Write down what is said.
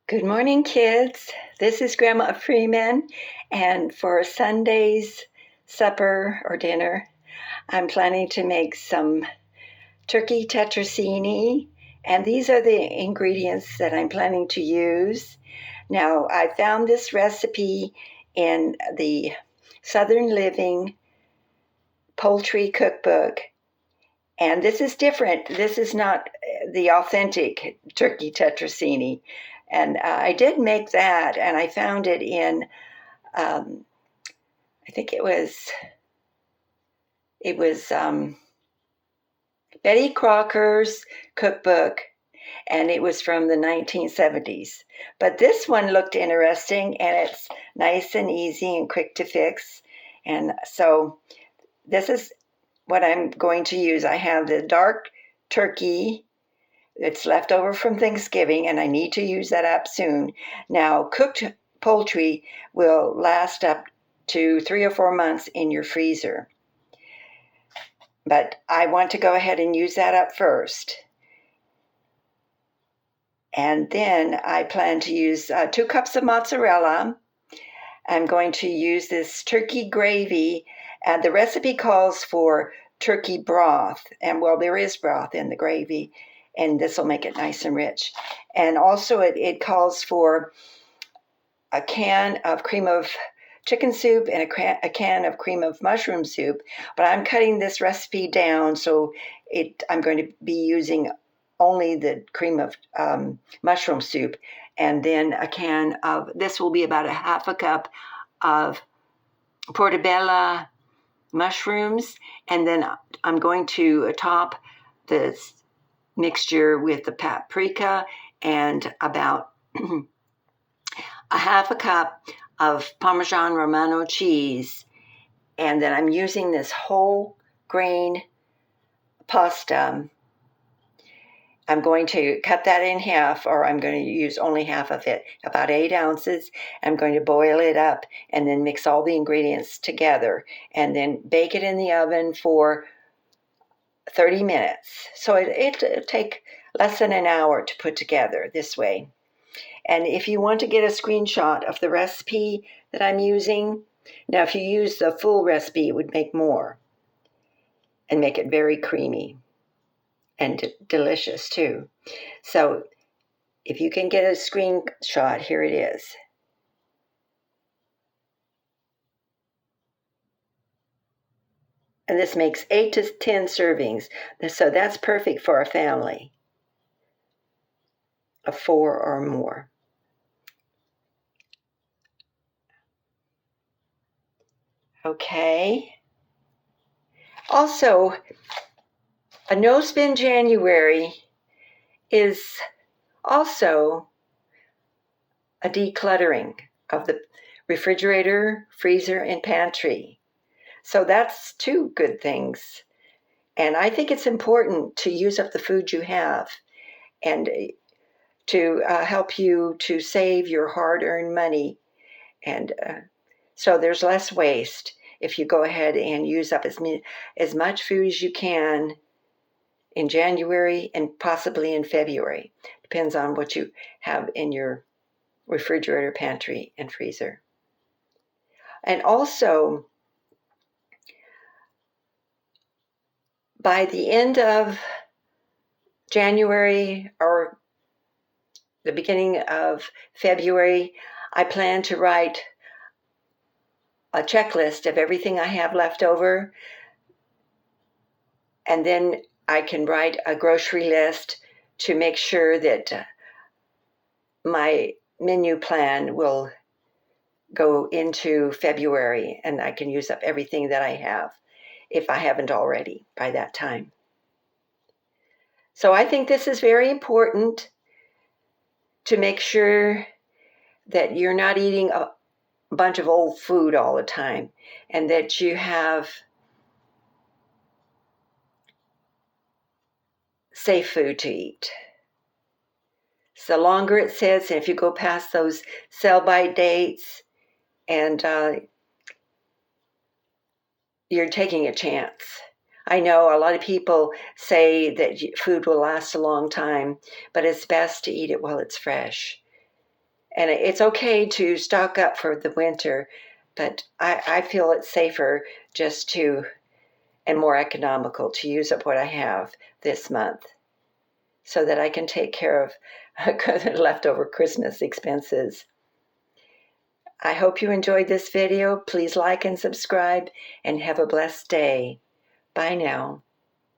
Good morning, kids. This is Grandma Freeman, and for Sunday's supper or dinner, I'm planning to make some turkey tetrazzini, and these are the ingredients that I'm planning to use. Now, I found this recipe in the Southern Living Poultry Cookbook, and this is different. This is not the authentic turkey tetrazzini. And I did make that, and I found it in, I think it was Betty Crocker's cookbook, and it was from the 1970s. But this one looked interesting, and it's nice and easy and quick to fix. And so this is what I'm going to use. I have the dark turkey. It's left over from Thanksgiving, and I need to use that up soon. Now, cooked poultry will last up to 3 or 4 months in your freezer. But I want to go ahead and use that up first. And then I plan to use 2 cups of mozzarella. I'm going to use this turkey gravy, and the recipe calls for turkey broth. And well, there is broth in the gravy, and this will make it nice and rich. And also it calls for a can of cream of chicken soup and a can of cream of mushroom soup. But I'm cutting this recipe down, so I'm going to be using only the cream of mushroom soup. And then a can of, this will be about a half a cup of portobello mushrooms. And then I'm going to top this mixture with the paprika and about a half a cup of Parmesan Romano cheese. And then I'm using this whole grain pasta. I'm going to cut that in half, or I'm going to use only half of it, about 8 ounces. I'm going to boil it up and then mix all the ingredients together and then bake it in the oven for 30 minutes. So it'll take less than an hour to put together this way. And if you want to get a screenshot of the recipe that I'm using, now if you use the full recipe, it would make more and make it very creamy and delicious too. So if you can get a screenshot, here it is. And this makes 8 to 10 servings. So that's perfect for a family of 4 or more. Okay. Also, a no-spin January is also a decluttering of the refrigerator, freezer, and pantry. So that's 2 good things. And I think it's important to use up the food you have and to help you to save your hard-earned money. And so there's less waste if you go ahead and use up as much food as you can in January and possibly in February. Depends on what you have in your refrigerator, pantry, and freezer. And also, by the end of January or the beginning of February, I plan to write a checklist of everything I have left over, and then I can write a grocery list to make sure that my menu plan will go into February and I can use up everything that I have if I haven't already by that time. So I think this is very important to make sure that you're not eating a bunch of old food all the time and that you have safe food to eat. So the longer it sits, and if you go past those sell-by dates, and you're taking a chance. I know a lot of people say that food will last a long time, but it's best to eat it while it's fresh. And it's okay to stock up for the winter, but I feel it's safer just to, and more economical to use up what I have this month so that I can take care of leftover Christmas expenses. I hope you enjoyed this video. Please like and subscribe and have a blessed day. Bye now.